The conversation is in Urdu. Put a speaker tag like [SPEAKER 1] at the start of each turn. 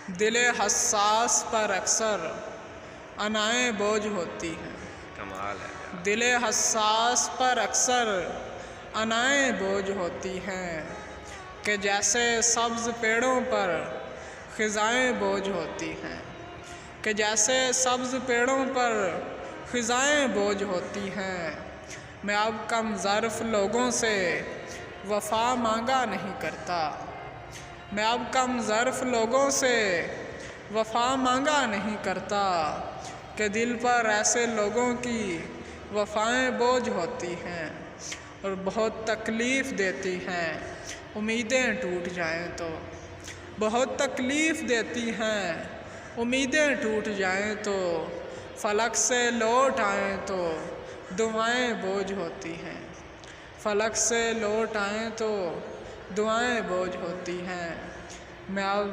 [SPEAKER 1] دل حساس پر اکثر انائیں بوجھ ہوتی ہیں۔
[SPEAKER 2] کمال ہے۔
[SPEAKER 1] دل حساس پر اکثر انائیں بوجھ ہوتی ہیں کہ جیسے سبز پیڑوں پر خزائیں بوجھ ہوتی ہیں، کہ جیسے سبز پیڑوں پر خزائیں بوجھ ہوتی ہیں۔ میں اب کم ظرف لوگوں سے وفا مانگا نہیں کرتا، میں اب کم ظرف لوگوں سے وفا مانگا نہیں کرتا کہ دل پر ایسے لوگوں کی وفائیں بوجھ ہوتی ہیں اور بہت تکلیف دیتی ہیں امیدیں ٹوٹ جائیں تو، بہت تکلیف دیتی ہیں امیدیں ٹوٹ جائیں تو، فلک سے لوٹ آئیں تو دعائیں بوجھ ہوتی ہیں، فلک سے لوٹ آئیں تو دعائیں بوجھ ہوتی ہیں۔ میں اب